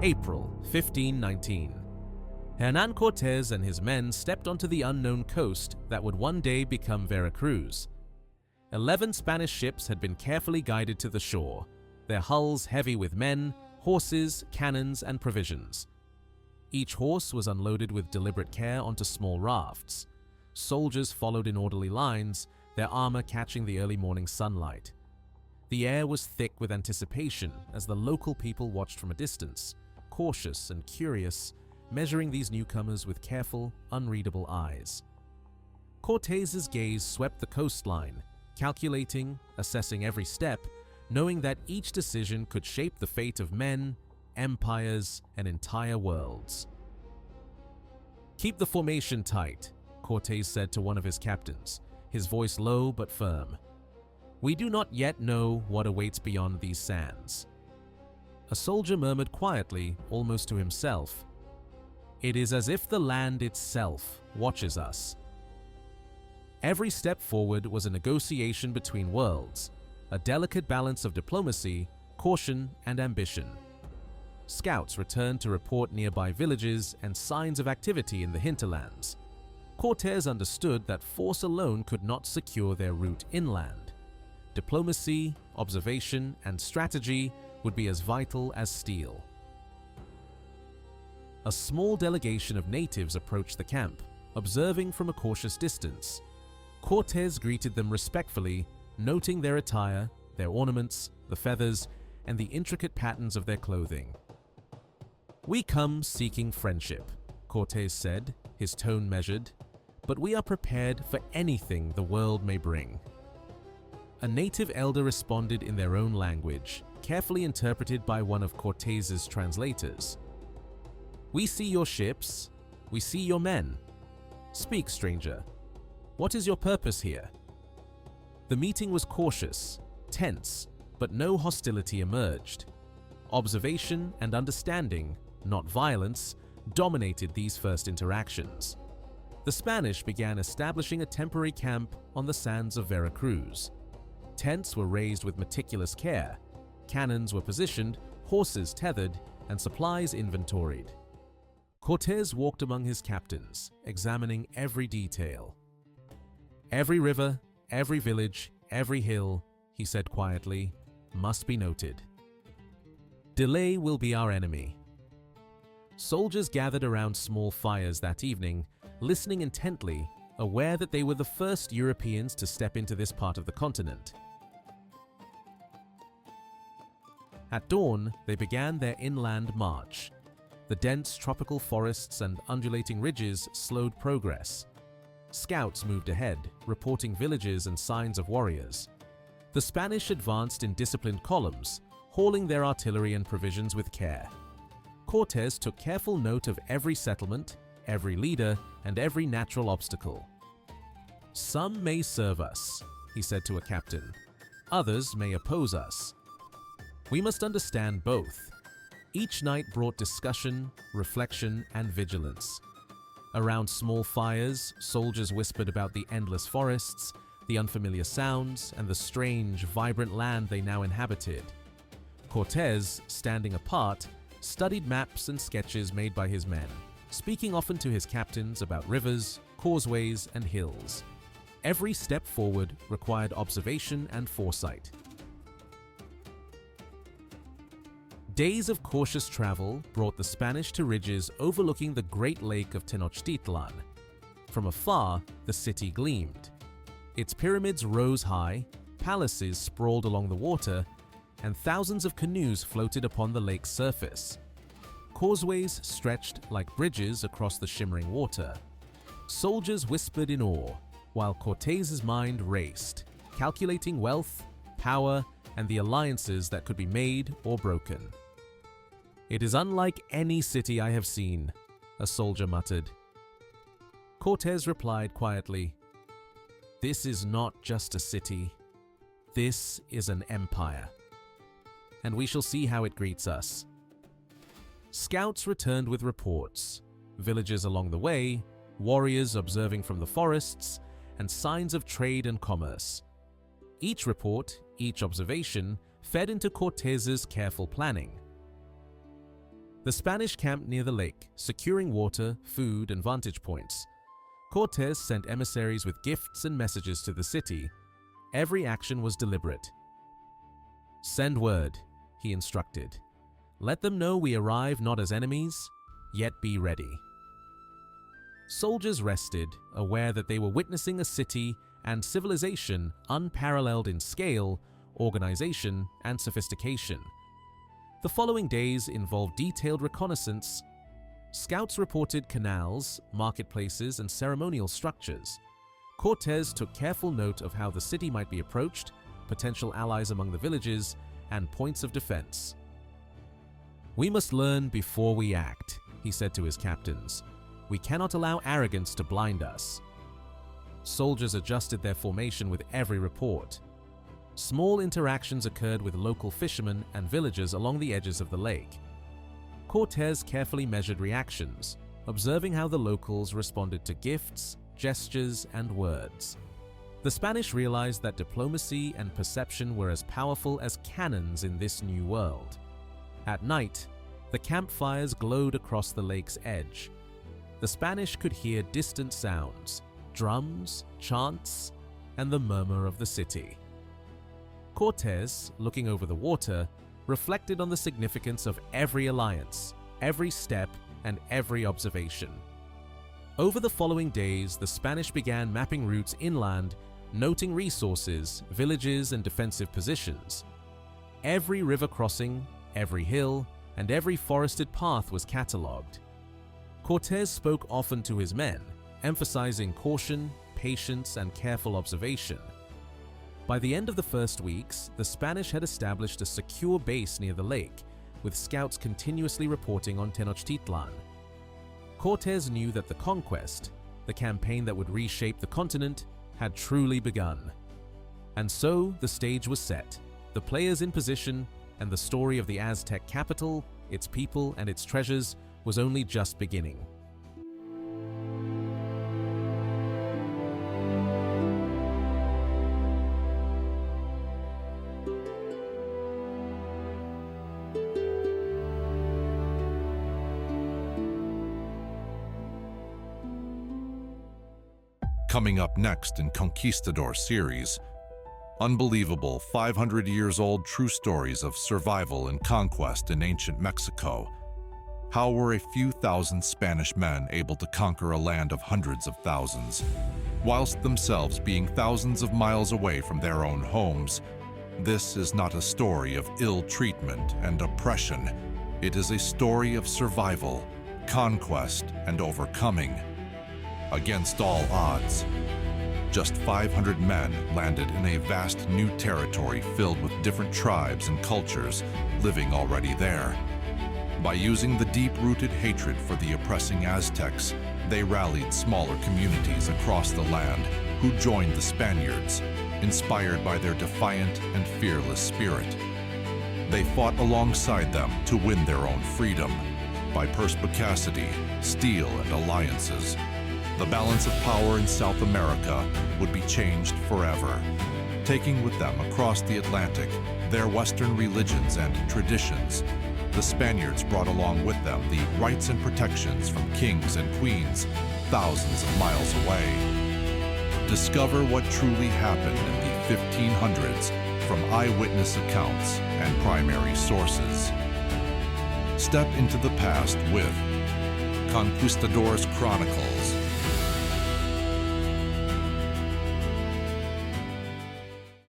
April 1519. Hernán Cortés and his men stepped onto the unknown coast that would one day become Veracruz. 11 Spanish ships had been carefully guided to the shore, their hulls heavy with men, horses, cannons, and provisions. Each horse was unloaded with deliberate care onto small rafts. Soldiers followed in orderly lines, their armor catching the early morning sunlight. The air was thick with anticipation as the local people watched from a distance, cautious and curious, measuring these newcomers with careful, unreadable eyes. Cortés's gaze swept the coastline, calculating, assessing every step, knowing that each decision could shape the fate of men, empires, and entire worlds. "Keep the formation tight," Cortés said to one of his captains, his voice low but firm. "We do not yet know what awaits beyond these sands." A soldier murmured quietly, almost to himself, "It is as if the land itself watches us." Every step forward was a negotiation between worlds, a delicate balance of diplomacy, caution, and ambition. Scouts returned to report nearby villages and signs of activity in the hinterlands. Cortés understood that force alone could not secure their route inland. Diplomacy, observation, and strategy would be as vital as steel. A small delegation of natives approached the camp, observing from a cautious distance. Cortés greeted them respectfully, noting their attire, their ornaments, the feathers, and the intricate patterns of their clothing. "We come seeking friendship," Cortés said, his tone measured, "but we are prepared for anything the world may bring." A native elder responded in their own language, carefully interpreted by one of Cortés's translators. "We see your ships, we see your men. Speak, stranger. What is your purpose here?" The meeting was cautious, tense, but no hostility emerged. Observation and understanding, not violence, dominated these first interactions. The Spanish began establishing a temporary camp on the sands of Veracruz. Tents were raised with meticulous care, cannons were positioned, horses tethered, and supplies inventoried. Cortés walked among his captains, examining every detail. "Every river, every village, every hill," he said quietly, "must be noted. Delay will be our enemy." Soldiers gathered around small fires that evening, listening intently, aware that they were the first Europeans to step into this part of the continent. At dawn, they began their inland march. The dense tropical forests and undulating ridges slowed progress. Scouts moved ahead, reporting villages and signs of warriors. The Spanish advanced in disciplined columns, hauling their artillery and provisions with care. Cortés took careful note of every settlement, every leader, and every natural obstacle. "Some may serve us," he said to a captain. "Others may oppose us. We must understand both." Each night brought discussion, reflection, and vigilance. Around small fires, soldiers whispered about the endless forests, the unfamiliar sounds, and the strange, vibrant land they now inhabited. Cortés, standing apart, studied maps and sketches made by his men, speaking often to his captains about rivers, causeways, and hills. Every step forward required observation and foresight. Days of cautious travel brought the Spanish to ridges overlooking the Great Lake of Tenochtitlan. From afar, the city gleamed. Its pyramids rose high, palaces sprawled along the water, and thousands of canoes floated upon the lake's surface. Causeways stretched like bridges across the shimmering water. Soldiers whispered in awe, while Cortés's mind raced, calculating wealth, power, and the alliances that could be made or broken. "It is unlike any city I have seen," a soldier muttered. Cortés replied quietly, "This is not just a city. This is an empire. And we shall see how it greets us." Scouts returned with reports, villages along the way, warriors observing from the forests, and signs of trade and commerce. Each report, each observation, fed into Cortés's careful planning. The Spanish camped near the lake, securing water, food, and vantage points. Cortés sent emissaries with gifts and messages to the city. Every action was deliberate. "Send word," he instructed. "Let them know we arrive not as enemies, yet be ready." Soldiers rested, aware that they were witnessing a city and civilization unparalleled in scale, organization, and sophistication. The following days involved detailed reconnaissance. Scouts reported canals, marketplaces, and ceremonial structures. Cortés took careful note of how the city might be approached, potential allies among the villages, and points of defense. "We must learn before we act," he said to his captains. "We cannot allow arrogance to blind us." Soldiers adjusted their formation with every report. Small interactions occurred with local fishermen and villagers along the edges of the lake. Cortés carefully measured reactions, observing how the locals responded to gifts, gestures, and words. The Spanish realized that diplomacy and perception were as powerful as cannons in this new world. At night, the campfires glowed across the lake's edge. The Spanish could hear distant sounds, drums, chants, and the murmur of the city. Cortés, looking over the water, reflected on the significance of every alliance, every step, and every observation. Over the following days, the Spanish began mapping routes inland, noting resources, villages, and defensive positions. Every river crossing, every hill, and every forested path was catalogued. Cortés spoke often to his men, emphasizing caution, patience, and careful observation. By the end of the first weeks, the Spanish had established a secure base near the lake, with scouts continuously reporting on Tenochtitlan. Cortés knew that the conquest, the campaign that would reshape the continent, had truly begun. And so the stage was set, the players in position, and the story of the Aztec capital, its people, and its treasures was only just beginning. Coming up next in Conquistador series, unbelievable 500 years old true stories of survival and conquest in ancient Mexico. How were a few thousand Spanish men able to conquer a land of hundreds of thousands, whilst themselves being thousands of miles away from their own homes? This is not a story of ill treatment and oppression. It is a story of survival, conquest, and overcoming. Against all odds, just 500 men landed in a vast new territory filled with different tribes and cultures living already there. By using the deep-rooted hatred for the oppressing Aztecs, they rallied smaller communities across the land who joined the Spaniards, inspired by their defiant and fearless spirit. They fought alongside them to win their own freedom by perspicacity, steel, and alliances. The balance of power in South America would be changed forever, taking with them across the Atlantic their Western religions and traditions. The Spaniards brought along with them the rights and protections from kings and queens thousands of miles away. Discover what truly happened in the 1500s from eyewitness accounts and primary sources. Step into the past with Conquistador Chronicles.